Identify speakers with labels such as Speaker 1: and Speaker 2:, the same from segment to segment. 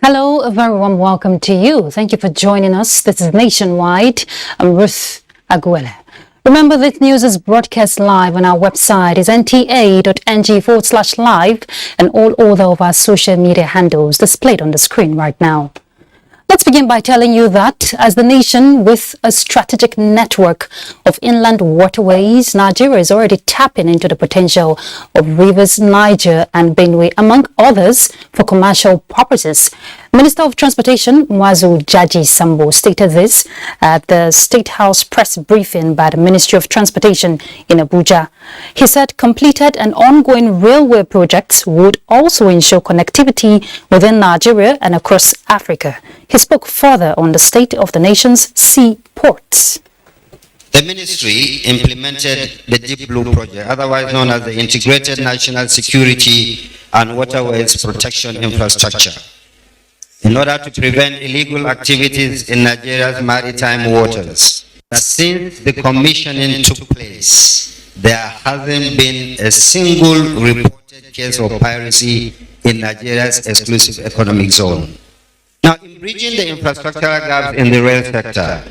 Speaker 1: Hello, a very warm welcome to you. Thank you for joining us. This is Nationwide. I'm Ruth Aguele. Remember, this news is broadcast live on our website is nta.ng/live and all other of our social media handles displayed on the screen right now. Let's begin by telling you that as the nation with a strategic network of inland waterways, Nigeria is already tapping into the potential of rivers Niger and Benue, among others, for commercial purposes. Minister of Transportation, Mwazu Jaji Sambo, stated this at the State House press briefing by the Ministry of Transportation in Abuja. He said completed and ongoing railway projects would also ensure connectivity within Nigeria and across Africa. He spoke further on the state of the nation's sea ports.
Speaker 2: The ministry implemented the Deep Blue project, otherwise known as the Integrated National Security and Waterways Protection Infrastructure, in order to prevent illegal activities in Nigeria's maritime waters. But since the commissioning took place, there hasn't been a single reported case of piracy in Nigeria's exclusive economic zone. Now, in bridging the infrastructural gaps in the rail sector,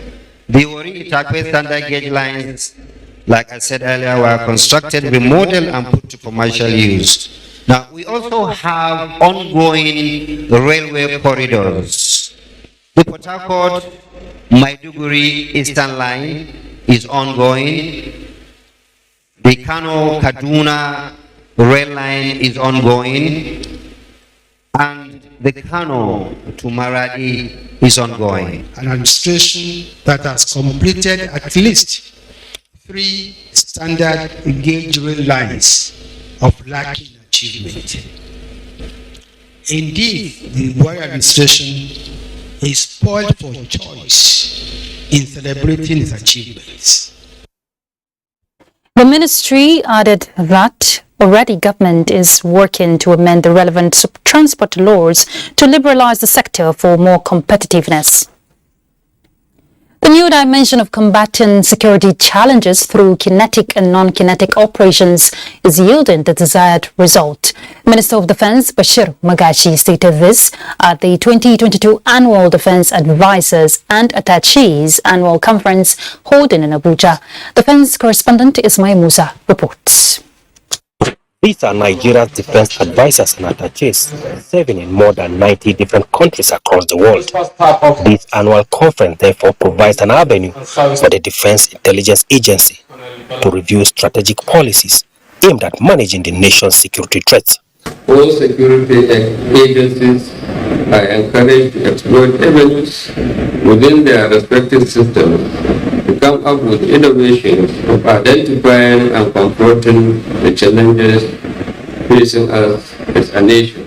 Speaker 2: the Ori-Itakwe standard gauge lines, like I said earlier, were constructed, remodeled, and put to commercial use. Now, we also have ongoing railway corridors. The Port Harcourt-Maiduguri Eastern Line is ongoing. The Kano-Kaduna rail line is ongoing. And the Kano to Maradi is ongoing.
Speaker 3: An administration that has completed at least 3 standard gauge rail lines of lacking achievement. Indeed, the Buhari administration is spoiled for choice in celebrating its achievements.
Speaker 1: The ministry added that already government is working to amend the relevant transport laws to liberalize the sector for more competitiveness. The new dimension of combating security challenges through kinetic and non-kinetic operations is yielding the desired result. Minister of Defense Bashir Magashi stated this at the 2022 Annual Defense Advisors and Attaches Annual Conference holding in Abuja. Defense correspondent Ismail Musa reports.
Speaker 4: These are Nigeria's defense advisors and attaches, serving in more than 90 different countries across the world. This annual conference therefore provides an avenue for the Defense Intelligence Agency to review strategic policies aimed at managing the nation's security threats.
Speaker 5: All security agencies are encouraged to exploit avenues within their respective systems to come up with innovations of identifying and confronting the challenges facing us as a nation.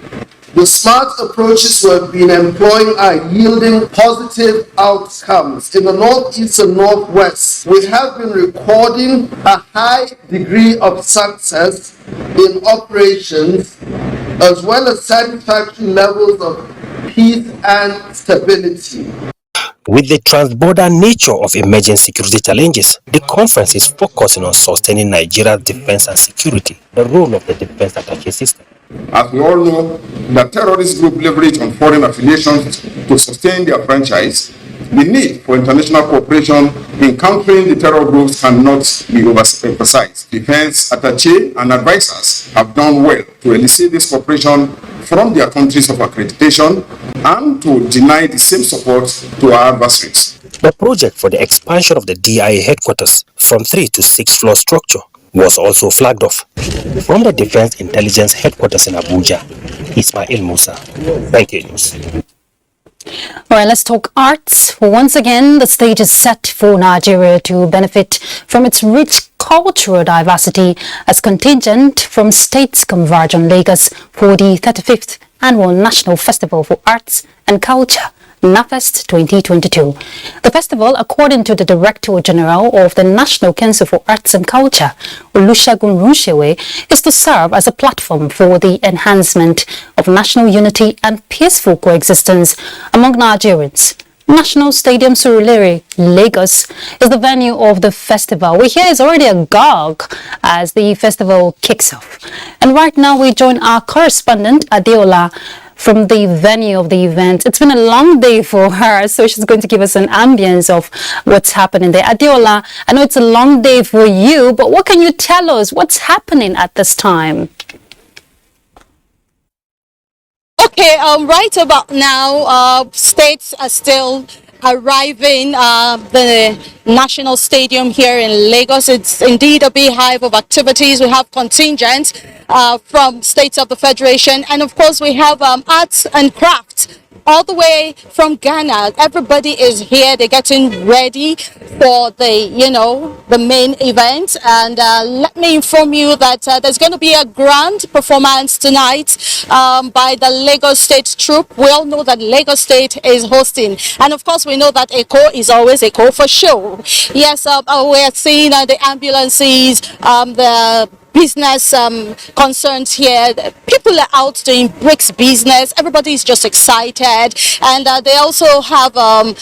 Speaker 6: The smart approaches we have been employing are yielding positive outcomes. In the Northeast and Northwest, we have been recording a high degree of success in operations, as well as satisfactory levels of peace and stability.
Speaker 4: With the transborder nature of emerging security challenges, the conference is focusing on sustaining Nigeria's defense and security, the role of the defense attaché system.
Speaker 7: As we all know, the terrorist group leverage on foreign affiliations to sustain their franchise. The need for international cooperation in countering the terror groups cannot be overemphasized. Defense attaché and advisors have done well to elicit this cooperation from their countries of accreditation and to deny the same support to our adversaries.
Speaker 4: The project for the expansion of the DIA headquarters from 3 to 6 floor structure was also flagged off. From the Defense Intelligence Headquarters in Abuja, Ismail Musa, NTA News.
Speaker 1: All right, let's talk arts. Once again, the stage is set for Nigeria to benefit from its rich cultural diversity as contingent from states converge on Lagos for the 35th Annual National Festival for Arts and Culture, NAFEST 2022. The festival, according to the Director General of the National Council for Arts and Culture, Olusegun Runsewe, is to serve as a platform for the enhancement of national unity and peaceful coexistence among Nigerians. National Stadium Surulere, Lagos, is the venue of the festival. We hear it's already agog as the festival kicks off. And right now we join our correspondent, Adeola, from the venue of the event. It's been a long day for her, so she's going to give us an ambience of what's happening there. Adeola, I know it's a long day for you, but what can you tell us? What's happening at this time?
Speaker 8: Okay, right about now, states are still arriving the National Stadium here in Lagos. It's indeed a beehive of activities. We have contingents from states of the Federation, and of course we have arts and crafts all the way from Ghana. Everybody is here. They're getting ready for the main event. And let me inform you that there's going to be a grand performance tonight by the Lagos State Troupe. We all know that Lagos State is hosting. And of course, we know that Eko is always Eko for show. Yes, we're seeing the ambulances, the business concerns here. People are out doing bricks business. Everybody is just excited, and they also have a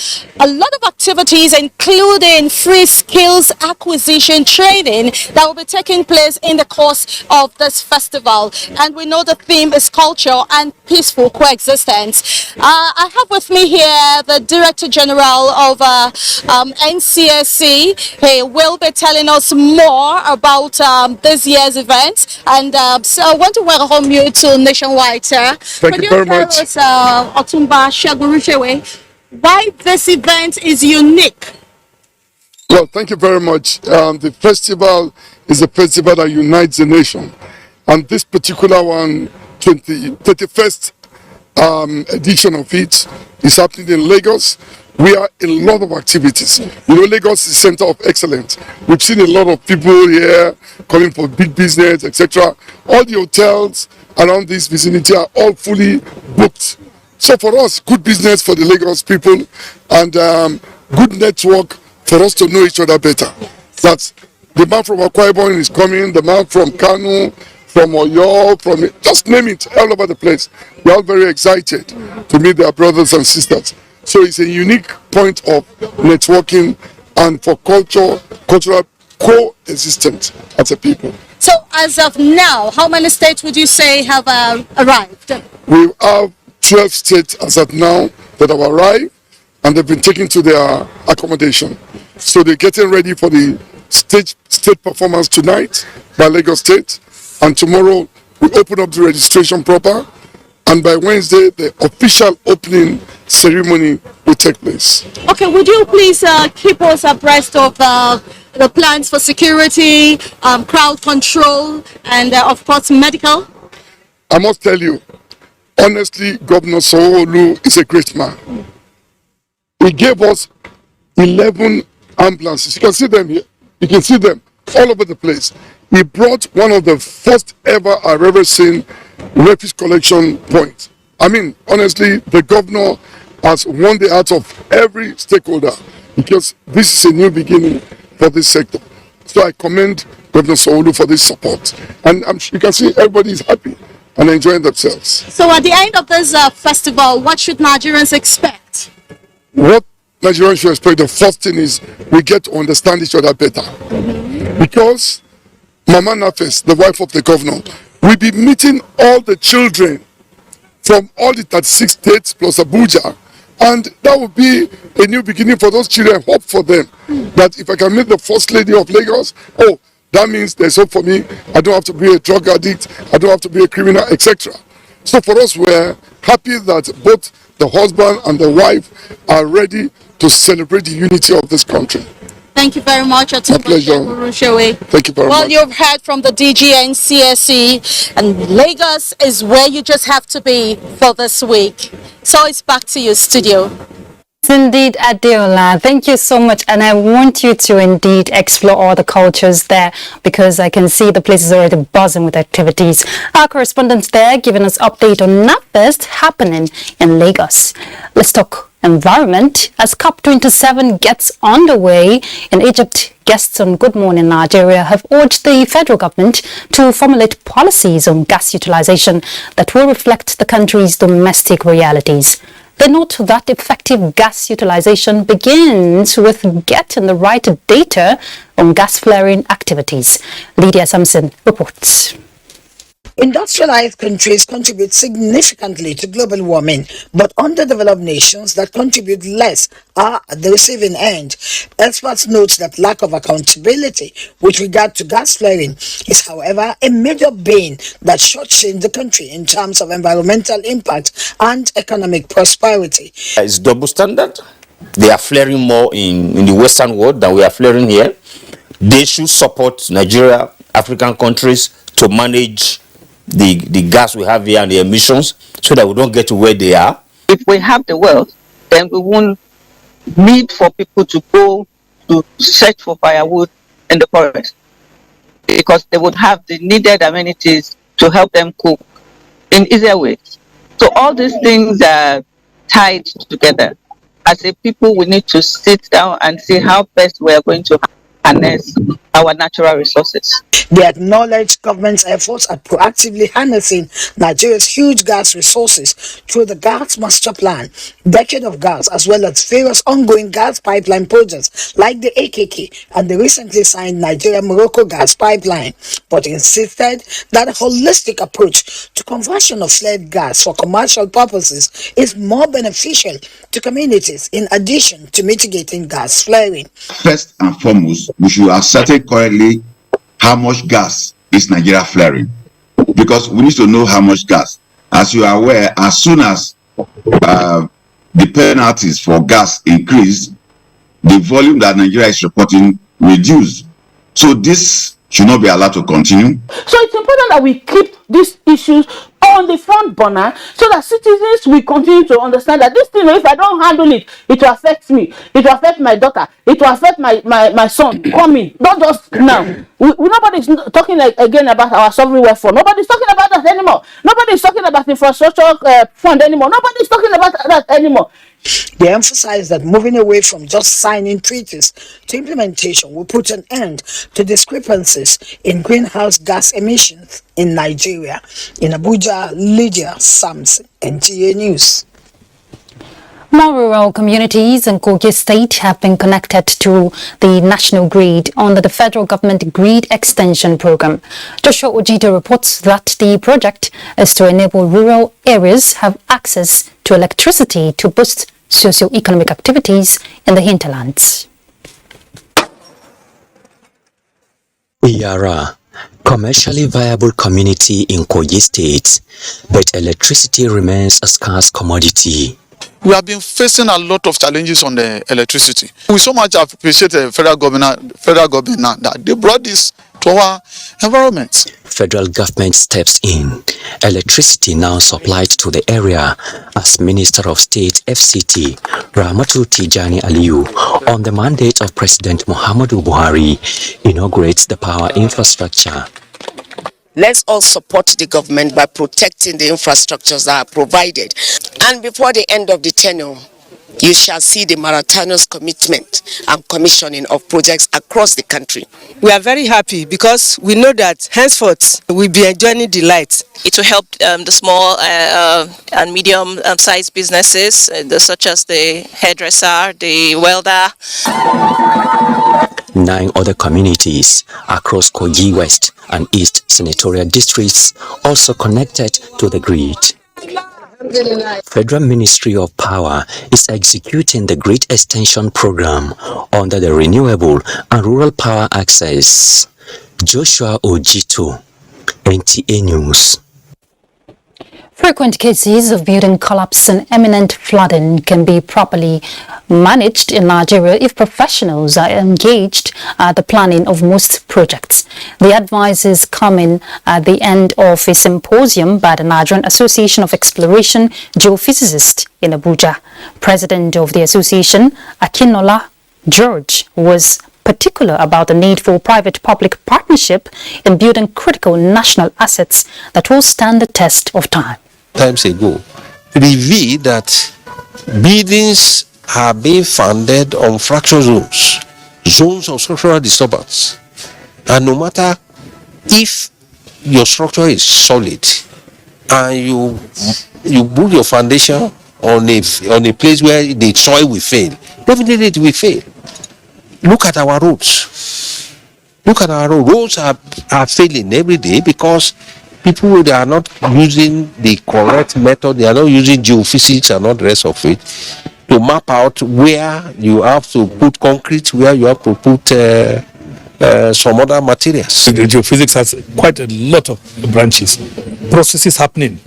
Speaker 8: lot of activities, including free skills acquisition training that will be taking place in the course of this festival. And we know the theme is culture and peaceful coexistence. I have with me here the Director General of NCSC. He will be telling us more about this year's event, and so I want to welcome you to Nationwide, sir.
Speaker 7: Thank you very much.
Speaker 8: Could you tell us, Otumba Shaguruchewe, why this event is unique?
Speaker 7: Well, thank you very much. The festival is a festival that unites the nation, and this particular one, 31st edition of it, is happening in Lagos. We are a lot of activities. You know, Lagos is the center of excellence. We've seen a lot of people here coming for big business, etc. All the hotels around this vicinity are all fully booked. So for us, good business for the Lagos people, and good network for us to know each other better. That's the man from Akwa Ibom is coming, the man from Kano, from Oyo, from just name it, all over the place. We're all very excited to meet their brothers and sisters. So it's a unique point of networking and for cultural coexistence as a people.
Speaker 8: So as of now, how many states would you say have arrived?
Speaker 7: We have 12 states as of now that have arrived, and they've been taken to their accommodation. So they're getting ready for the state performance tonight by Lagos State, and tomorrow we open up the registration proper, and by Wednesday the official opening ceremony will take place.
Speaker 8: Okay, would you please keep us abreast of the plans for security, crowd control, and of course medical?
Speaker 7: I must tell you, honestly, Governor Sanwo-Olu is a great man. He gave us 11 ambulances. You can see them here. You can see them all over the place. He brought one of the first ever I've ever seen refuse collection points. I mean, honestly, the governor has won the heart of every stakeholder because this is a new beginning for this sector. So I commend Governor Sanwo-Olu for this support. And you can see everybody is happy and enjoying themselves.
Speaker 8: So at the end of this festival, what should Nigerians expect?
Speaker 7: What Nigerians should expect, the first thing is we get to understand each other better. Because Mama Nafes, the wife of the governor, will be meeting all the children from all the 36 states plus Abuja, and that will be a new beginning for those children. Hope for them that if I can meet the first lady of Lagos, oh, that means there's hope for me. I don't have to be a drug addict, I don't have to be a criminal, etc. So for us, we're happy that both the husband and the wife are ready to celebrate the unity of this country.
Speaker 8: Thank you very much,
Speaker 7: My pleasure. Thank you very much.
Speaker 8: Well, you've heard from the DG and CSE, and Lagos is where you just have to be for this week. So it's back to you, studio.
Speaker 1: Indeed, Adeola, thank you so much. And I want you to indeed explore all the cultures there, because I can see the place is already buzzing with activities. Our correspondent there giving us update on NAPFest happening in Lagos. Let's talk environment as COP27 gets underway in Egypt. Guests on Good Morning Nigeria have urged the federal government to formulate policies on gas utilization that will reflect the country's domestic realities. They note that effective gas utilization begins with getting the right data on gas flaring activities. Lydia Sampson reports.
Speaker 9: Industrialized countries contribute significantly to global warming, but underdeveloped nations that contribute less are at the receiving end. Experts note that lack of accountability with regard to gas flaring is, however, a major bane that shortchanges the country in terms of environmental impact and economic prosperity.
Speaker 10: It's double standard. They are flaring more in the Western world than we are flaring here. They should support Nigeria, African countries to manage the gas we have here and the emissions so that we don't get to where they are.
Speaker 11: If we have the wealth, then we won't need for people to go to search for firewood in the forest, because they would have the needed amenities to help them cook in easier ways. So all these things are tied together. As a people, we need to sit down and see how best we are going to harness our natural resources.
Speaker 9: They acknowledge government's efforts at proactively harnessing Nigeria's huge gas resources through the Gas Master Plan, Decade of Gas, as well as various ongoing gas pipeline projects like the AKK and the recently signed Nigeria-Morocco gas pipeline, but insisted that a holistic approach to conversion of flared gas for commercial purposes is more beneficial to communities in addition to mitigating gas flaring.
Speaker 12: First and foremost, we should ascertain correctly how much gas is Nigeria flaring, because we need to know how much gas. As you are aware, as soon as the penalties for gas increase, the volume that Nigeria is reporting reduced. So this should not be allowed to continue.
Speaker 13: So it's important that we keep these issues on the front burner so that citizens will continue to understand that this thing, if I don't handle it, it will affect me, it will affect my daughter, it will affect my son coming, not just now. Nobody's talking again about our sovereign wealth fund. Nobody's talking about that anymore. Nobody's talking about infrastructure fund anymore. Nobody's talking about that anymore.
Speaker 9: They emphasize that moving away from just signing treaties to implementation will put an end to discrepancies in greenhouse gas emissions in Nigeria. In Abuja, Lydia Sampson, NTA News.
Speaker 1: More rural communities in Kogi State have been connected to the national grid under the federal government grid extension program. Joshua Ojito reports that the project is to enable rural areas have access to electricity to boost socio-economic activities in the hinterlands.
Speaker 14: Iyara, commercially viable community in Kogi State, but electricity remains a scarce commodity.
Speaker 15: We have been facing a lot of challenges on the electricity. We so much appreciate the federal government now that they brought this to our environment.
Speaker 14: Federal government steps in. Electricity now supplied to the area as Minister of State FCT Rahmatu Tijani Aliyu, on the mandate of President Muhammadu Buhari, inaugurates the power infrastructure.
Speaker 16: Let's all support the government by protecting the infrastructures that are provided. And before the end of the tenure, you shall see the Mauritanians' commitment and commissioning of projects across the country.
Speaker 17: We are very happy because we know that henceforth we'll be enjoying delight.
Speaker 18: It will help the small and medium-sized businesses, such as the hairdresser, the welder.
Speaker 14: 9 other communities across Kogi West and East senatorial districts also connected to the grid. Federal Ministry of Power is executing the grid extension program under the Renewable and Rural Power Access. Joshua Ojito, NTA News.
Speaker 1: Frequent cases of building collapse and imminent flooding can be properly managed in Nigeria if professionals are engaged at the planning of most projects. The advice is coming at the end of a symposium by the Nigerian Association of Exploration Geophysicists in Abuja. President of the association, Akinola George, was particular about the need for private-public partnership in building critical national assets that will stand the test of time.
Speaker 19: Times ago, revealed that buildings are being founded on fracture zones of structural disturbance, and no matter if your structure is solid and you build your foundation on a place where the soil will fail, definitely it will fail. Look at our roads. Look at our roads. Roads are failing every day because people, they are not using the correct method. They are not using geophysics and all the rest of it to map out where you have to put concrete, where you have to put some other materials.
Speaker 20: The geophysics has quite a lot of branches. Processes happening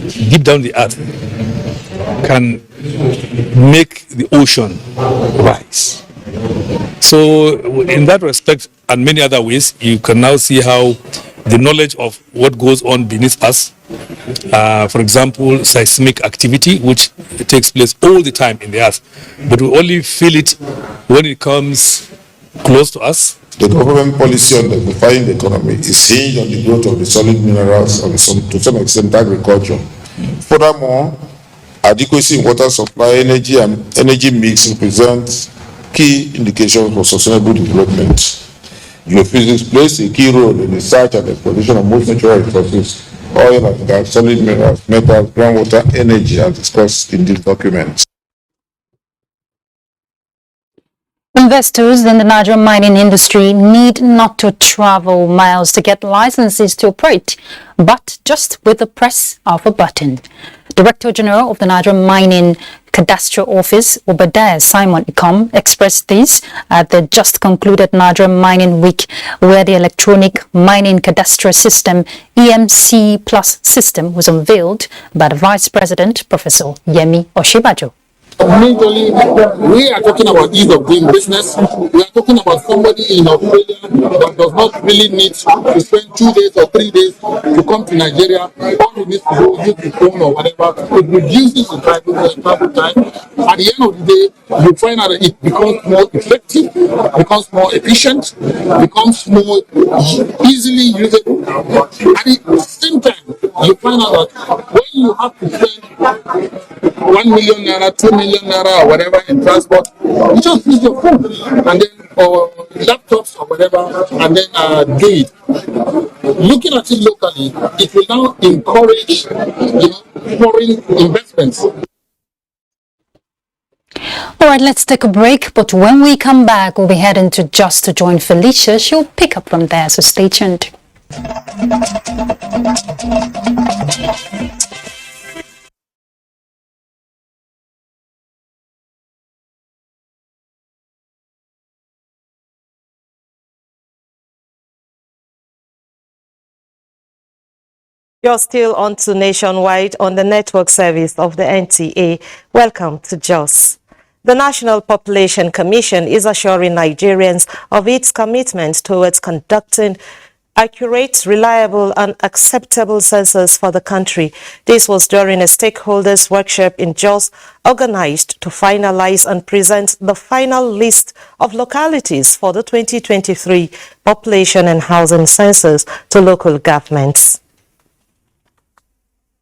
Speaker 20: deep down the earth can make the ocean rise. So in that respect and many other ways, you can now see how the knowledge of what goes on beneath us, for example, seismic activity, which takes place all the time in the earth, but we only feel it when it comes close to us.
Speaker 7: The government policy on diversifying the economy is hinged on the growth of the solid minerals and to some extent agriculture. Furthermore, adequacy in water supply, energy and energy mix represents key indications for sustainable development. Geophysics plays a key role in the search and exploration of most natural resources, oil and gas, solid minerals, metals, groundwater, energy, as discussed in this document.
Speaker 1: Investors in the Nigerian mining industry need not to travel miles to get licenses to operate, but just with the press of a button. Director General of the Nigerian Mining Cadastral Office, Obadiah Simon Ikom, expressed this at the just concluded Nigerian Mining Week, where the electronic mining cadastral system EMC Plus system was unveiled by the Vice President, Professor Yemi Oshibajo.
Speaker 21: Majorly, we are talking about ease of doing business. We are talking about somebody in Australia that does not really need to spend 2 days or 3 days to come to Nigeria. All he needs to do is use his phone or whatever. It reduces the travel time. At the end of the day, you find out that it becomes more effective, becomes more efficient, becomes more easily usable. At the same time, you find out that when you have to spend 1 million naira, 2 million naira, or whatever in transport, you just use your phone and then or laptops or whatever, and then do it. Looking at it locally, it will now encourage foreign investments.
Speaker 1: All right, let's take a break, but when we come back, we'll be heading to Just to join Felicia. She'll pick up from there, so stay tuned.
Speaker 22: You're still on to Nationwide on the network service of the NTA. Welcome to JOS. The National Population Commission is assuring Nigerians of its commitment towards conducting accurate, reliable and acceptable census for the country. This was during a stakeholders workshop in Jos organized to finalize and present the final list of localities for the 2023 population and housing census to local governments.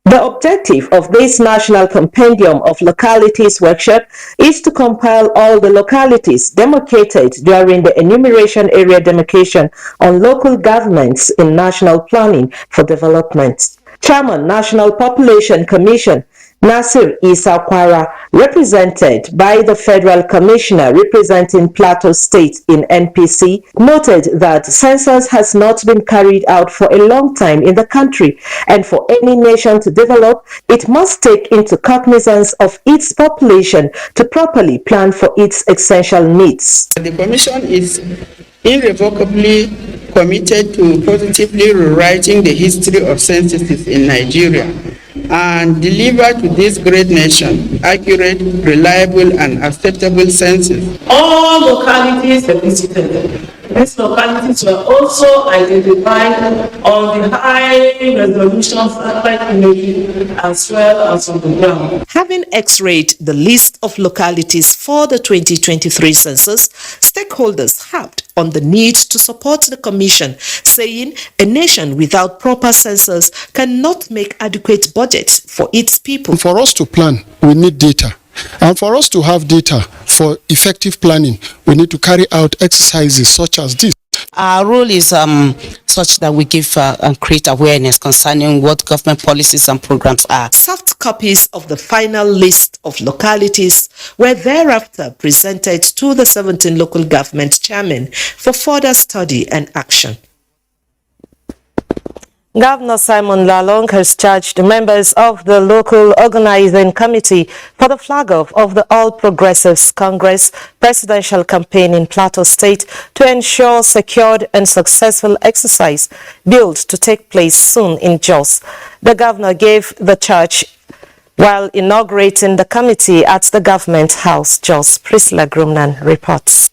Speaker 22: The objective of this National Compendium of Localities workshop is to compile all the localities demarcated during the enumeration area demarcation on local governments in national planning for development. Chairman, National Population Commission, Nasir Isa Kwara, represented by the Federal Commissioner representing Plateau State in NPC, noted that census has not been carried out for a long time in the country, and for any nation to develop, it must take into cognizance of its population to properly plan for its essential needs.
Speaker 23: The Commission is irrevocably committed to positively rewriting the history of censuses in Nigeria and deliver to this great nation accurate, reliable, and acceptable census.
Speaker 2: All localities were visited. These localities were also identified on the high resolution satellite imagery as well as on the ground.
Speaker 3: Having x-rayed the list of localities for the 2023 census, stakeholders harped on the need to support the commission, saying a nation without proper census cannot make adequate budgets for its people.
Speaker 21: For us to plan, we need data. And for us to have data for effective planning, we need to carry out exercises such as this.
Speaker 5: Our role is such that we give and create awareness concerning what government policies and programs are.
Speaker 3: Soft copies of the final list of localities were thereafter presented to the 17 local government chairmen for further study and action.
Speaker 22: Governor Simon Lalong has charged the members of the local organizing committee for the flag-off of the All Progressives Congress presidential campaign in Plateau State to ensure secured and successful exercise billed to take place soon in Jos. The governor gave the charge while inaugurating the committee at the Government House, Jos. Priscilla Grumnan reports.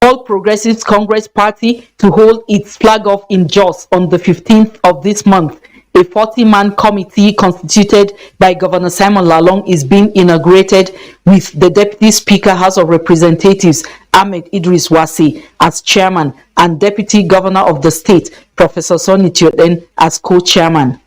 Speaker 13: All Progressives Congress Party to hold its flag off in Jos on the 15th of this month. A 40-man committee constituted by Governor Simon Lalong is being inaugurated with the Deputy Speaker House of Representatives Ahmed Idris Wasi as chairman and Deputy Governor of the state Professor Sonny Tioden as co-chairman.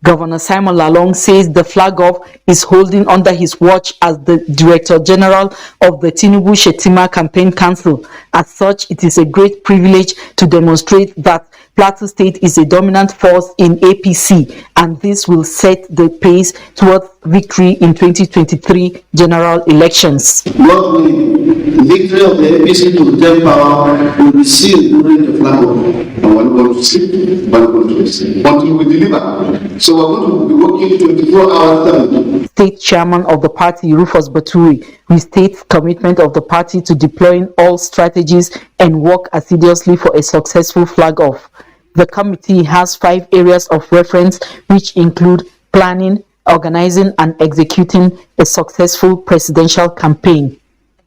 Speaker 13: Governor Simon Lalong says the flag-off is holding under his watch as the Director General of the Tinubu Shetima Campaign Council. As such, it is a great privilege to demonstrate that Plateau State is a dominant force in APC, and this will set the pace towards victory in 2023 general elections.
Speaker 6: God willing, the victory of the APC to retain power will be seen during the flag-off. And we're going to see, we're going to see until we deliver. So we're going to be working 24 hours.
Speaker 13: State chairman of the party, Rufus Baturi, restates commitment of the party to deploying all strategies and work assiduously for a successful flag-off. The committee has 5 areas of reference, which include planning, organizing, and executing a successful presidential campaign.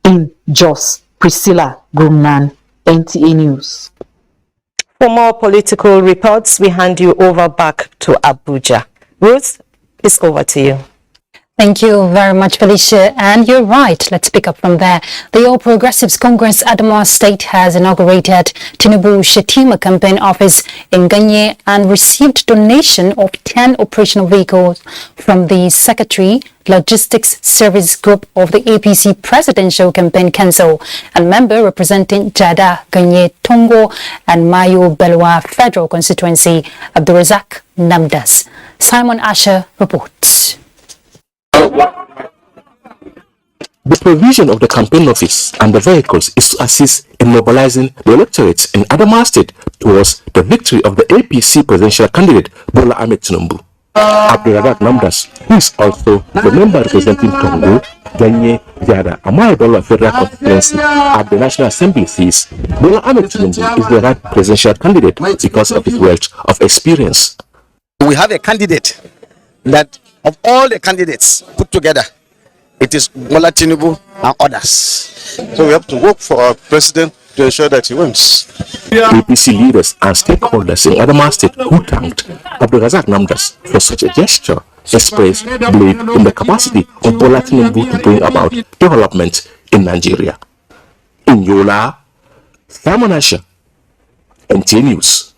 Speaker 13: In Jos, Priscilla Grumnan, NTA News.
Speaker 22: For more political reports, we hand you over back to Abuja. Ruth, it's over to you.
Speaker 1: Thank you very much, Felicia. And you're right. Let's pick up from there. The All Progressives Congress Adamawa State has inaugurated Tinubu Shetima campaign office in Ganye and received donation of 10 operational vehicles from the Secretary Logistics Service Group of the APC Presidential Campaign Council and member representing Jada, Ganye, Tongo and Mayo Belwa Federal Constituency, Abdurazak Namdas. Simon Asher reports.
Speaker 4: The provision of the campaign office and the vehicles is to assist in mobilizing the electorate in Adamawa State towards the victory of the APC presidential candidate Bola Ahmed Tinubu. Abdulrazak Namdas, who is also the member representing Tongo, Ganye, Jada, and Mayo Belwa Federal Constituency at the National Assembly, says Bola Ahmed Tinubu is the right presidential candidate because of his wealth of experience.
Speaker 24: We have a candidate that of all the candidates put together, it is Bola Tinubu and others. So we have to work for our president to ensure that he wins.
Speaker 4: APC leaders and stakeholders in Adamawa State who thanked Abdulrazak Namdas for such a gesture expressed belief in the capacity of Bola Tinubu to bring about development in Nigeria. In Yola, Simon Asher, NTA News.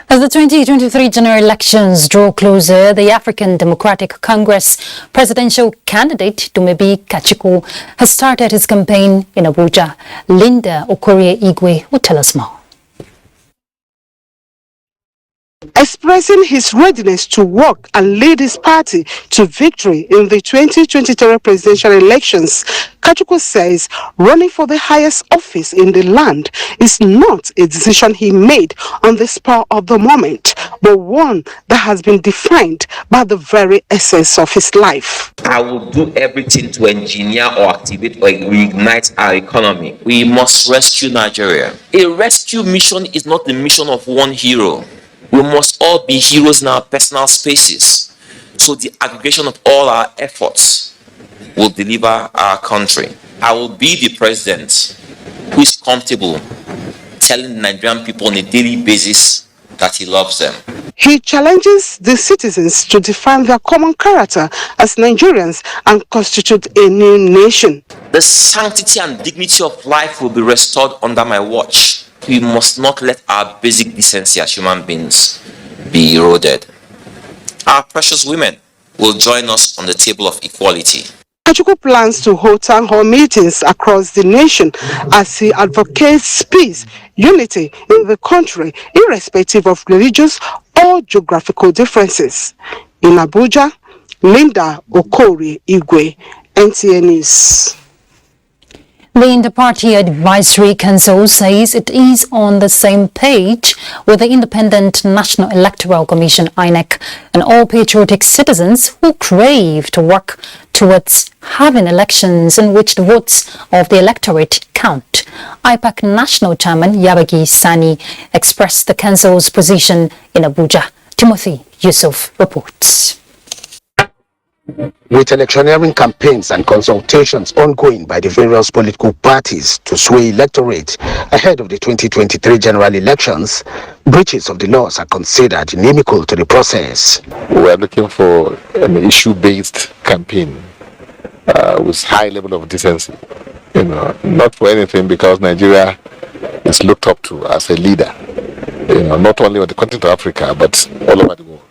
Speaker 1: As the 2023 general elections draw closer, the African Democratic Congress presidential candidate Dumebi Kachiko has started his campaign in Abuja. Linda Okorie Igwe will tell us more.
Speaker 25: Expressing his readiness to work and lead his party to victory in the 2023 presidential elections, Kachiko says running for the highest office in the land is not a decision he made on the spur of the moment, but one that has been defined by the very essence of his life.
Speaker 26: I will do everything to engineer or activate or reignite our economy. We must rescue Nigeria. A rescue mission is not the mission of one hero. We must all be heroes in our personal spaces. So the aggregation of all our efforts will deliver our country. I will be the president who is comfortable telling the Nigerian people on a daily basis that he loves them.
Speaker 25: He challenges the citizens to define their common character as Nigerians and constitute a new nation.
Speaker 26: The sanctity and dignity of life will be restored under my watch. We must not let our basic decency as human beings be eroded. Our precious women will join us on the table of equality.
Speaker 25: Kachukwu plans to hold town hall meetings across the nation as he advocates peace, unity in the country, irrespective of religious or geographical differences. In Abuja, Linda Okori Igwe, NTA News.
Speaker 1: The Inter-Party Advisory Council says it is on the same page with the Independent National Electoral Commission (INEC) and all patriotic citizens who crave to work towards having elections in which the votes of the electorate count. IPAC National Chairman Yabagi Sani expressed the Council's position in Abuja. Timothy Yusuf reports.
Speaker 8: With electioneering campaigns and consultations ongoing by the various political parties to sway electorate ahead of the 2023 general elections, breaches of the laws are considered inimical to the process.
Speaker 21: We are looking for an issue-based campaign with high level of decency. Not for anything, because Nigeria is looked up to as a leader, not only on the continent of Africa, but all over the world.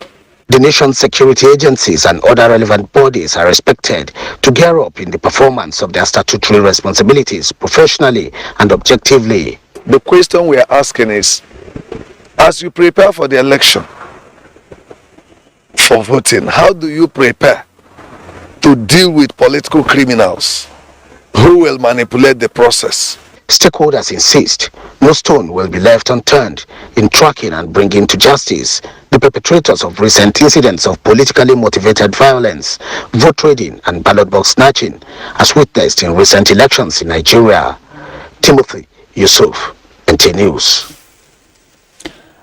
Speaker 8: The nation's security agencies and other relevant bodies are expected to gear up in the performance of their statutory responsibilities professionally and objectively.
Speaker 9: The question we are asking is, as you prepare for the election, for voting, how do you prepare to deal with political criminals who will manipulate the process?
Speaker 8: Stakeholders insist no stone will be left unturned in tracking and bringing to justice the perpetrators of recent incidents of politically motivated violence, vote trading and ballot box snatching, as witnessed in recent elections in Nigeria. Timothy Yusuf, NTA News.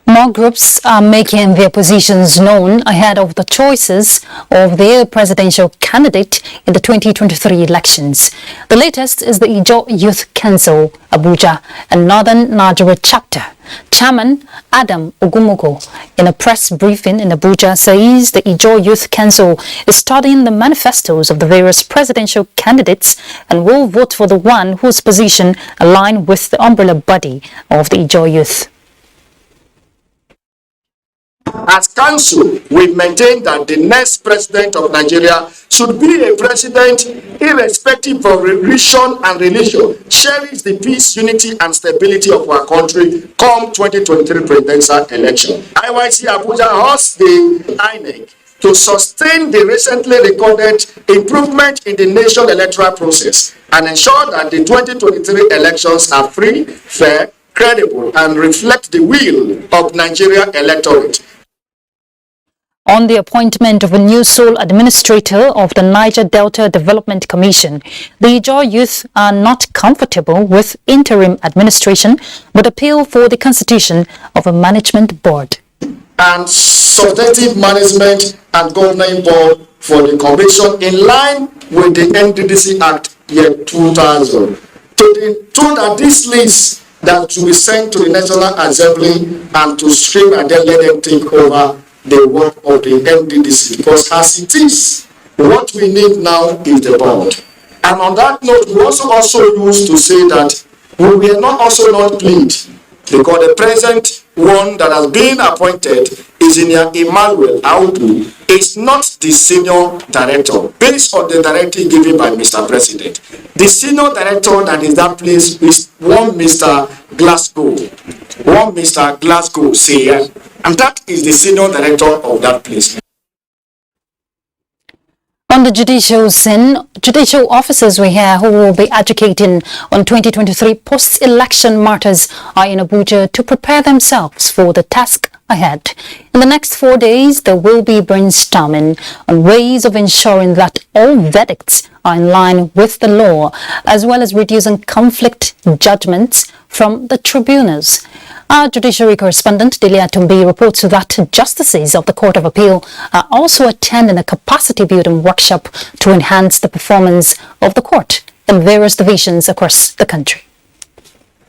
Speaker 1: More groups are making their positions known ahead of the choices of their presidential candidate in the 2023 elections. The latest is the Ijaw Youth Council, Abuja, and Northern Nigeria chapter. Chairman Adam Ogumugo, in a press briefing in Abuja, says the Ijaw Youth Council is studying the manifestos of the various presidential candidates and will vote for the one whose position align with the umbrella body of the Ijaw Youth.
Speaker 10: As council, we maintain that the next president of Nigeria should be a president irrespective of religion and religion, cherish the peace, unity and stability of our country come 2023 presidential election. IYC Abuja hosts the INEC to sustain the recently recorded improvement in the national electoral process and ensure that the 2023 elections are free, fair, credible and reflect the will of Nigeria electorate.
Speaker 1: On the appointment of a new sole administrator of the Niger Delta Development Commission, the Ijaw youth are not comfortable with interim administration but appeal for the constitution of a management board.
Speaker 10: And substantive management and governing board for the commission in line with the NDDC Act year 2000. To that this list that to be sent to the National Assembly and to stream and then let them take over the work of the NDDC, because as it is, what we need now is the board. And on that note, we also used to say that we are not pleased because the present one that has been appointed, Engineer Emmanuel Audu, is not the senior director based on the directive given by Mr. President. The senior director that is that place is one Mr. Glasgow Sayer, and that is the senior director of that place.
Speaker 1: On the judicial scene, judicial officers we hear who will be educating on 2023 post-election matters are in Abuja to prepare themselves for the task ahead. In the next 4 days, there will be brainstorming on ways of ensuring that all verdicts are in line with the law, as well as reducing conflict judgments from the tribunals. Our judiciary correspondent, Delia Tumbi, reports that justices of the Court of Appeal are also attending a capacity-building workshop to enhance the performance of the court in various divisions across the country.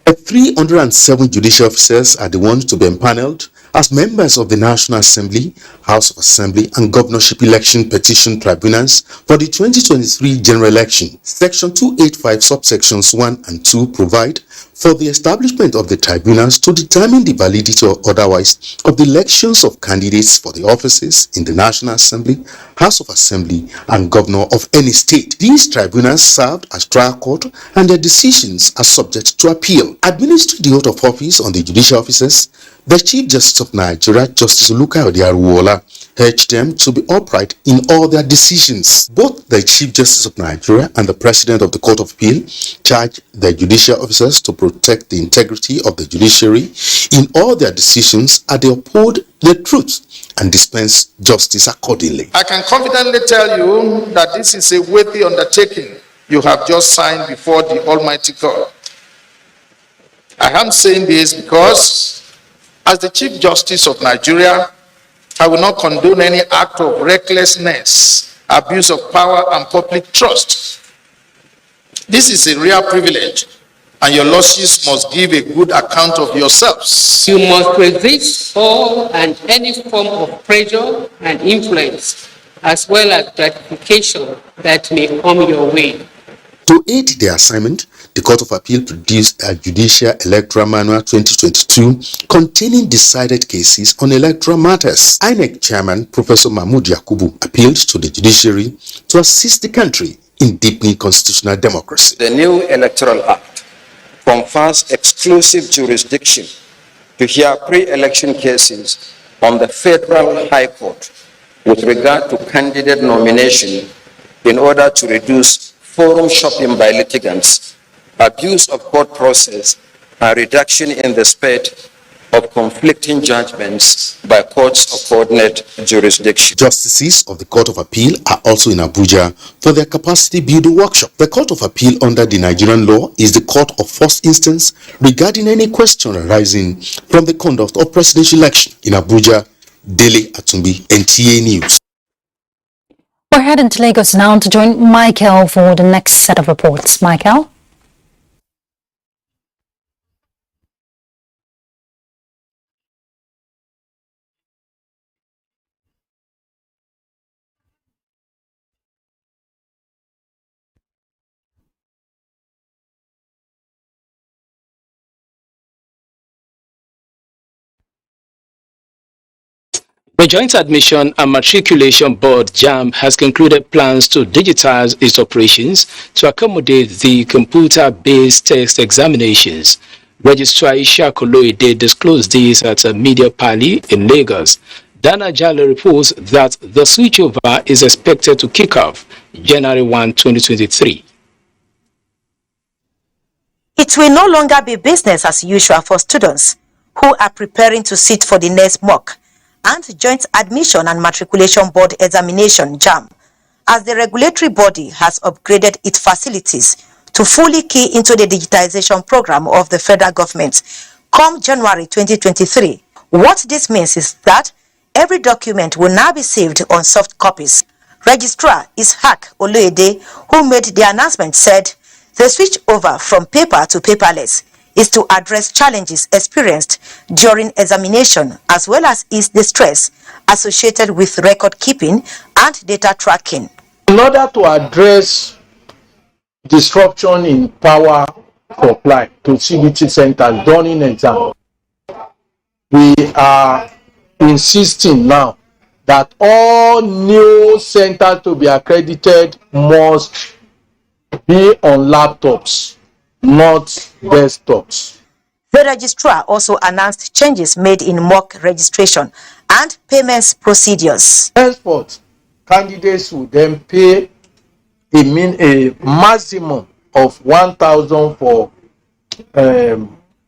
Speaker 11: 307 judicial officers are the ones to be empaneled as members of the National Assembly, House of Assembly and Governorship Election Petition Tribunals for the 2023 general election. Section 285 subsections 1 and 2 provide for the establishment of the tribunals to determine the validity or otherwise of the elections of candidates for the offices in the National Assembly, House of Assembly and Governor of any state. These tribunals served as trial court and their decisions are subject to appeal. Administering the oath of office on the judicial officers, the Chief Justice of Nigeria, Justice Olukayode Aruwola, urged them to be upright in all their decisions. Both the Chief Justice of Nigeria and the President of the Court of Appeal charged the judicial officers to protect the integrity of the judiciary in all their decisions as they uphold the truth and dispense justice accordingly.
Speaker 21: I can confidently tell you that this is a weighty undertaking you have just signed before the Almighty God. I am saying this because as the Chief Justice of Nigeria, I will not condone any act of recklessness, abuse of power, and public trust. This is a real privilege, and your lordships must give a good account of yourselves.
Speaker 12: You must resist all and any form of pressure and influence, as well as gratification that may come your way.
Speaker 11: To aid their assignment, the Court of Appeal produced a Judicial Electoral Manual 2022 containing decided cases on electoral matters. INEC Chairman Professor Mahmood Yakubu appealed to the judiciary to assist the country in deepening constitutional democracy.
Speaker 15: The new Electoral Act confers exclusive jurisdiction to hear pre-election cases on the Federal High Court with regard to candidate nomination in order to reduce forum shopping by litigants, abuse of court process, and reduction in the spate of conflicting judgments by courts of coordinate jurisdiction.
Speaker 11: Justices of the Court of Appeal are also in Abuja for their capacity building workshop. The Court of Appeal under the Nigerian law is the court of first instance regarding any question arising from the conduct of presidential election. In Abuja, Dele Atumbi, NTA News.
Speaker 1: We're heading to Lagos now to join Michael for the next set of reports. Michael?
Speaker 16: The Joint Admission and Matriculation Board JAMB has concluded plans to digitize its operations to accommodate the computer-based test examinations. Registrar Isha Koloide disclosed this at a media party in Lagos. Dana Jale reports that the switchover is expected to kick off January 1, 2023.
Speaker 17: It will no longer be business as usual for students who are preparing to sit for the next mock and Joint Admission and Matriculation Board examination JAMB, as the regulatory body has upgraded its facilities to fully key into the digitization program of the federal government come January 2023. What this means is that every document will now be saved on soft copies. Registrar Ishaq Oloyede, who made the announcement, said the switch over from paper to paperless is to address challenges experienced during examination as well as ease the stress associated with record keeping and data tracking.
Speaker 21: In order to address disruption in power supply to CBT centers during exam, we are insisting now that all new centers to be accredited must be on laptops, not desktops.
Speaker 17: The registrar also announced changes made in mock registration and payments procedures.
Speaker 21: Henceforth, candidates will then pay a maximum of 1,000 for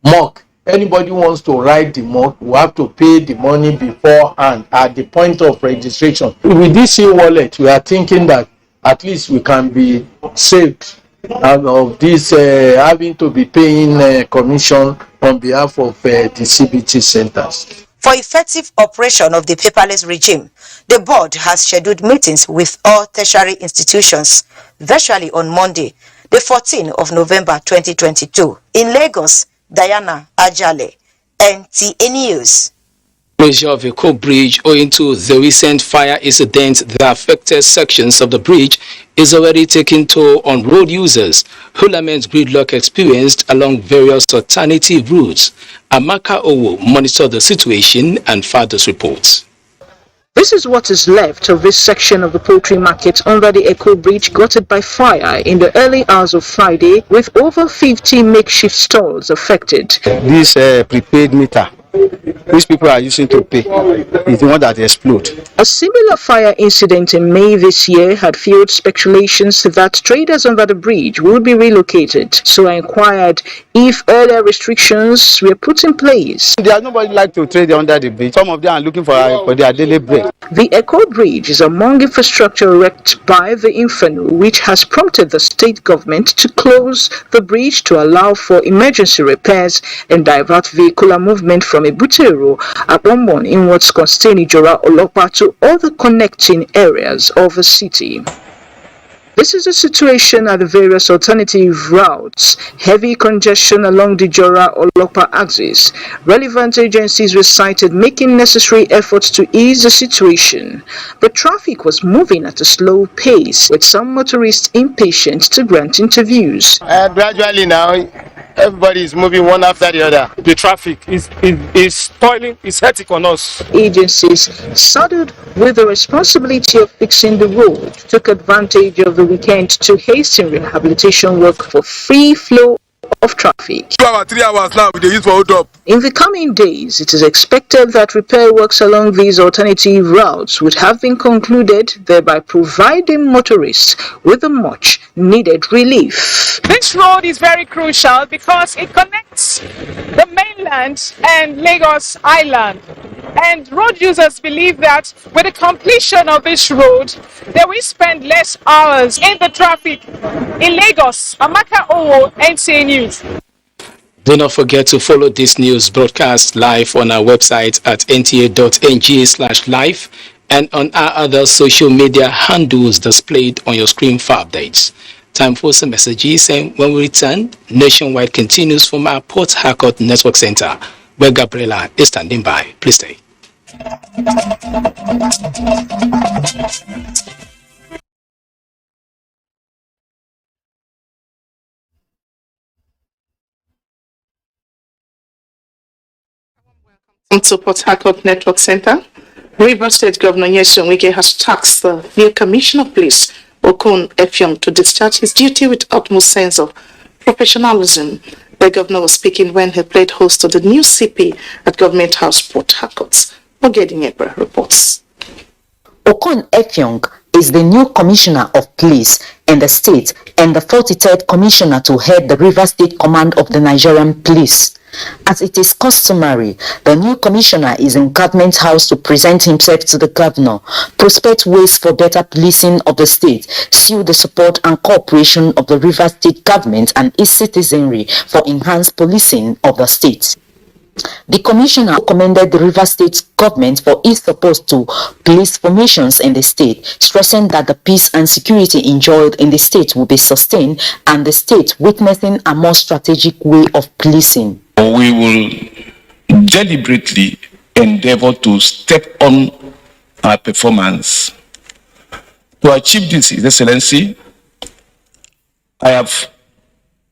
Speaker 21: mock. Anybody wants to write the mock will have to pay the money beforehand at the point of registration. With this e-wallet, we are thinking that at least we can be saved of this having to be paying commission
Speaker 7: on behalf of the CBT centers.
Speaker 17: For effective operation of the paperless regime, the board has scheduled meetings with all tertiary institutions virtually on Monday, the 14th of November 2022 in Lagos. Diana Ajale, NTA News.
Speaker 16: Closure of a coal bridge owing to the recent fire incident that affected sections of the bridge is already taking toll on road users who lament gridlock experienced along various alternative routes. Amaka Owo monitored the situation and further reports.
Speaker 14: This is what is left of this section of the poultry market under the Echo Bridge gutted by fire in the early hours of Friday, with over 50 makeshift stalls affected.
Speaker 24: This prepaid meter, which people are using to pay, is the one that exploded.
Speaker 14: A similar fire incident in May this year had fueled speculations that traders under the bridge would be relocated. So I inquired if earlier restrictions were put in place.
Speaker 24: There's nobody like to trade under the bridge. Some of them are looking for their daily bread.
Speaker 14: The Echo Bridge is among infrastructure wrecked by the inferno, which has prompted the state government to close the bridge to allow for emergency repairs and divert vehicular movement from Ebutero, Abombon, inwards Constantine Jora Olopa to other connecting areas of the city. This is the situation at the various alternative routes. Heavy congestion along the Jora-Olopa axis. Relevant agencies were cited making necessary efforts to ease the situation. But traffic was moving at a slow pace, with some motorists impatient to grant interviews.
Speaker 21: Gradually now, everybody is moving one after the other. The traffic is toiling, is hectic on us.
Speaker 14: Agencies saddled with the responsibility of fixing the road took advantage of the weekend to hasten rehabilitation work for free flow of traffic.
Speaker 21: 2 hours, 3 hours now, we use for hold up.
Speaker 14: In the coming days, it is expected that repair works along these alternative routes would have been concluded, thereby providing motorists with a much needed relief.
Speaker 18: This road is very crucial because it connects the mainland and Lagos Island. And road users believe that with the completion of this road, they will spend less hours in the traffic in Lagos. Amaka Owo, NTA News.
Speaker 16: Do not forget to follow this news broadcast live on our website at nta.ng/live and on our other social media handles displayed on your screen for updates. Time for some messages, and when we return, Nationwide continues from our Port Harcourt Network Center, where Gabriela is standing by. Please stay.
Speaker 13: Welcome to Port Harcourt Network Center. Rivers State Governor Nyesom Wike has tasked the new Commissioner of Police, Okon Effiong, to discharge his duty with utmost sense of professionalism. The governor was speaking when he played host to the new CP at Government House, Port Harcourt. Ogedinyebre reports.
Speaker 19: Okon Effiong is the new Commissioner of Police in the state and the 43rd Commissioner to head the Rivers State Command of the Nigerian Police. As it is customary, the new commissioner is in Government House to present himself to the governor, prospect ways for better policing of the state, sue the support and cooperation of the Rivers State government and its citizenry for enhanced policing of the state. The commissioner commended the Rivers State government for its support to police formations in the state, stressing that the peace and security enjoyed in the state will be sustained and the state witnessing a more strategic way of policing.
Speaker 20: We will deliberately endeavor to step on our performance. To achieve this, His Excellency, I have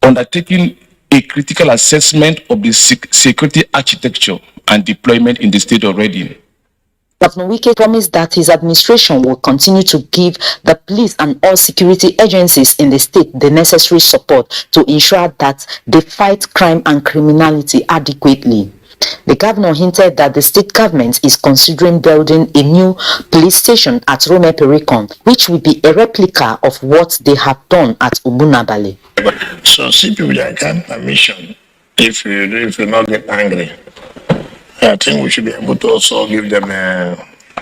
Speaker 20: undertaken a critical assessment of the security architecture and deployment in the state already.
Speaker 19: Governor Wike promised that his administration will continue to give the police and all security agencies in the state the necessary support to ensure that they fight crime and criminality adequately. The governor hinted that the state government is considering building a new police station at Rome Pericon, which will be a replica of what they have done at Ubunabale.
Speaker 23: So CP will grant permission if you not get angry. I think we should be able to also give them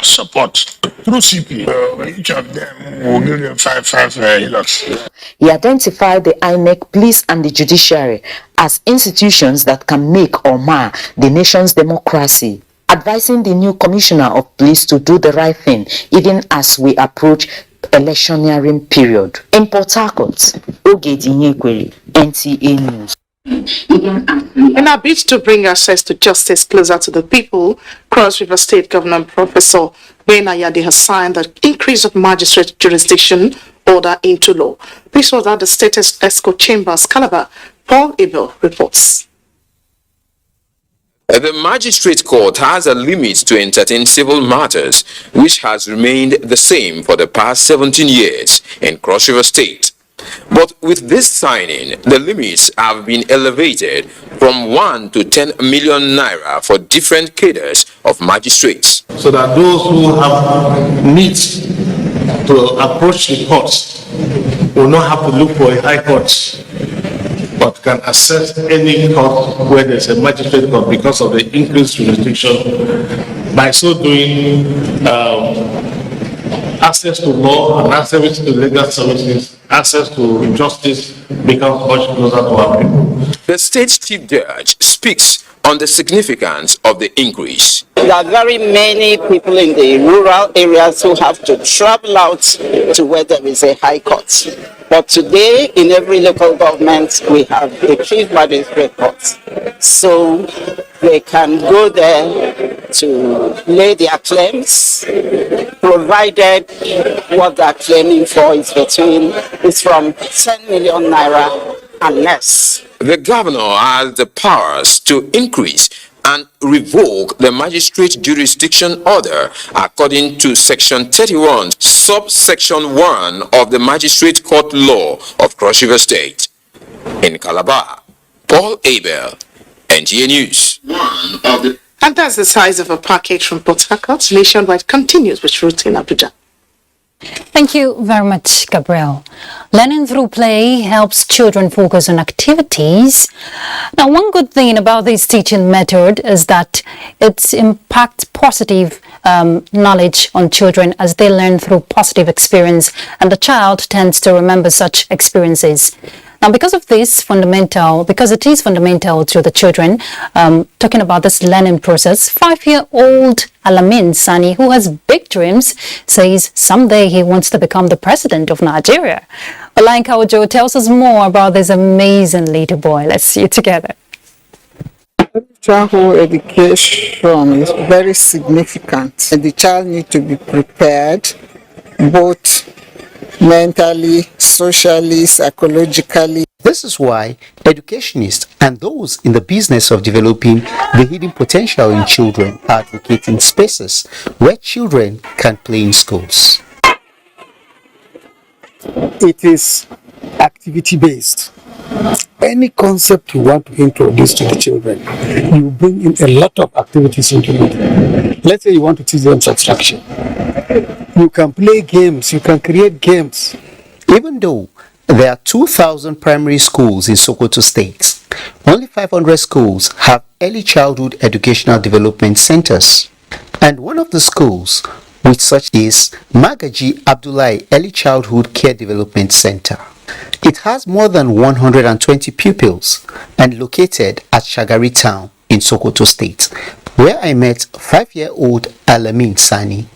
Speaker 23: support through CP. Each of them will give them five lots.
Speaker 19: He identified the INEC, police and the judiciary as institutions that can make or mar the nation's democracy, advising the new commissioner of police to do the right thing even as we approach electioneering period. In Port Harcourt, Ogedi NTA News.
Speaker 25: In our bid to bring access to justice closer to the people, Cross River State Governor Professor Ben Ayade has signed the increase of magistrate jurisdiction order into law. This was at the State Esco Chambers, Calabar. Paul Abel reports.
Speaker 2: The magistrate court has a limit to entertain civil matters, which has remained the same for the past 17 years in Cross River State. But with this signing, the limits have been elevated from 1 to 10 million naira for different cadres of magistrates.
Speaker 21: So that those who have needs to approach the courts will not have to look for a high court, but can access any court where there's a magistrate court because of the increased jurisdiction. By so doing, access to law and access to legal services, access to justice becomes much closer to our people.
Speaker 2: The state chief judge speaks on the significance of the increase.
Speaker 3: There are very many people in the rural areas who have to travel out to where there is a high court. But today, in every local government, we have a chief magistrate court. So they can go there to lay their claims, provided what they're claiming for is from 10 million naira and less.
Speaker 2: The governor has the powers to increase and revoke the magistrate jurisdiction order according to section 31 subsection 1 of the magistrate court law of Cross River State. In Calabar, Paul Abel, NTA News.
Speaker 25: And that's the size of a package from Port Harcourt. Nationwide continues with route in Abuja.
Speaker 1: Thank you very much, Gabriel. Learning through play helps children focus on activities. Now, one good thing about this teaching method is that it impacts positive knowledge on children as they learn through positive experience, and the child tends to remember such experiences. Now, because it is fundamental to the children, talking about this learning process, 5-year-old Alamin Sani, who has big dreams, says someday he wants to become the president of Nigeria. Olayinka Ojo tells us more about this amazing little boy. Let's see it together.
Speaker 4: Childhood education is very significant, and the child needs to be prepared both mentally, socially, psychologically.
Speaker 5: This is why educationists and those in the business of developing the hidden potential in children are advocating spaces where children can play in schools.
Speaker 6: It is activity-based. Any concept you want to introduce to the children, you bring in a lot of activities into it. Let's say you want to teach them subtraction. You can play games, you can create games.
Speaker 5: Even though there are 2,000 primary schools in Sokoto State, only 500 schools have early childhood educational development centers. And one of the schools with such is Magaji Abdullahi Early Childhood Care Development Center. It has more than 120 pupils and located at Shagari Town in Sokoto State, where I met 5-year-old Alamin Sani.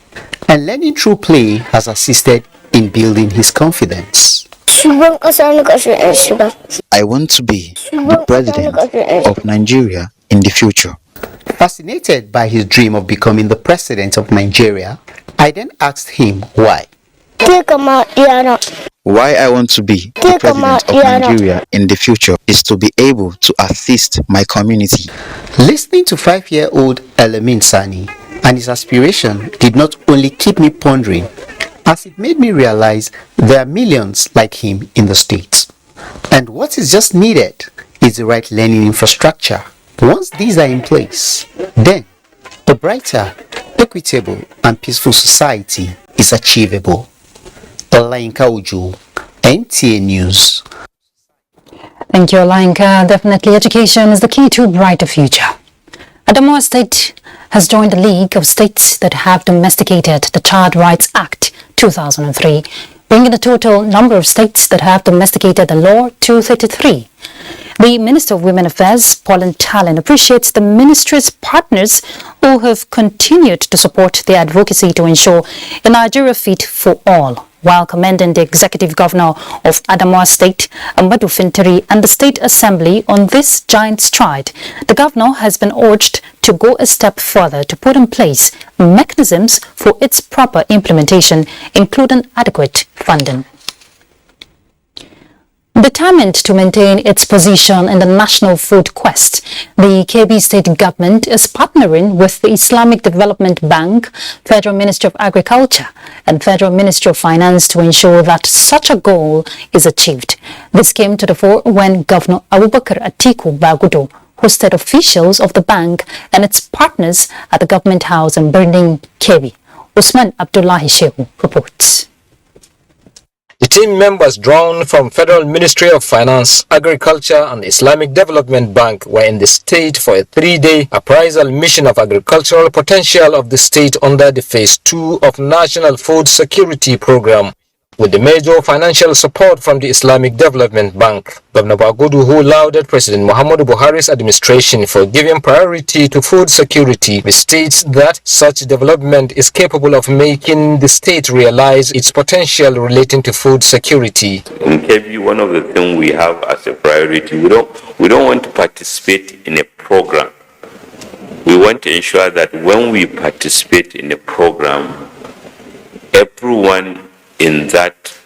Speaker 5: And learning through play has assisted in building his confidence.
Speaker 22: I want to be the president of Nigeria in the future.
Speaker 5: Fascinated by his dream of becoming the president of Nigeria, I then asked him why.
Speaker 22: Why I want to be the president of Nigeria in the future is to be able to assist my community.
Speaker 5: Listening to 5-year-old Alamin Sani and his aspiration did not only keep me pondering, as it made me realize there are millions like him in the state. And what is just needed is the right learning infrastructure. Once these are in place, then a brighter, equitable and peaceful society is achievable. Olayinka Ojo, NTA News.
Speaker 1: Thank you, Olayinka. Definitely education is the key to a brighter future. Adamawa State has joined the League of States that have domesticated the Child Rights Act 2003, bringing the total number of states that have domesticated the law to 33. The Minister of Women Affairs, Pauline Tallen, appreciates the ministry's partners who have continued to support the advocacy to ensure a Nigeria fit for all, while commending the Executive Governor of Adamawa State, Amadu Fintiri, and the State Assembly on this giant stride. The Governor has been urged to go a step further to put in place mechanisms for its proper implementation, including adequate funding. Determined to maintain its position in the national food quest, the Kebbi State government is partnering with the Islamic Development Bank, Federal Ministry of Agriculture, and Federal Ministry of Finance to ensure that such a goal is achieved. This came to the fore when Governor Abubakar Atiku Bagudo hosted officials of the bank and its partners at the government house in Birnin, Kebbi. Usman Abdullahi Shehu reports.
Speaker 8: The team members drawn from Federal Ministry of Finance, Agriculture and Islamic Development Bank were in the state for a 3-day appraisal mission of agricultural potential of the state under the Phase 2 of National Food Security Program, with the major financial support from the Islamic Development Bank. Governor Bagudu, who lauded President Muhammadu Buhari's administration for giving priority to food security, states that such development is capable of making the state realize its potential relating to food security.
Speaker 9: In Kebbi, one of the things we have as a priority, we don't want to participate in a program. We want to ensure that when we participate in a program, everyone in that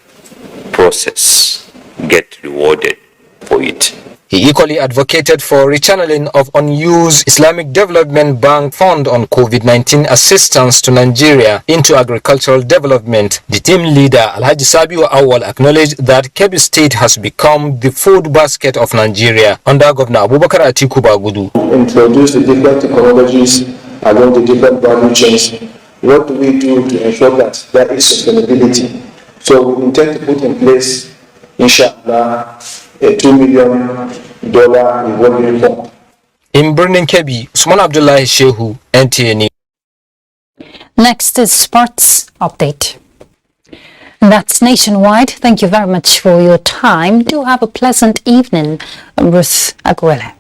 Speaker 9: process get rewarded for it.
Speaker 8: He equally advocated for rechanneling of unused Islamic Development Bank fund on COVID-19 assistance to Nigeria into agricultural development. The team leader, Alhaji Sabiu Awal, acknowledged that Kebbi State has become the food basket of Nigeria under Governor Abubakar Atiku Bagudu.
Speaker 7: Introduce the different technologies along the different value chains. What do we do to ensure that there is sustainability? So we intend to put in place, inshallah, a $2 million revolving fund.
Speaker 8: In Birnin Kebbi, Usman Abdullahi Shehu, NTA News.
Speaker 1: Next is Sports Update. That's nationwide. Thank you very much for your time. Do have a pleasant evening. I'm Ruth Aguele.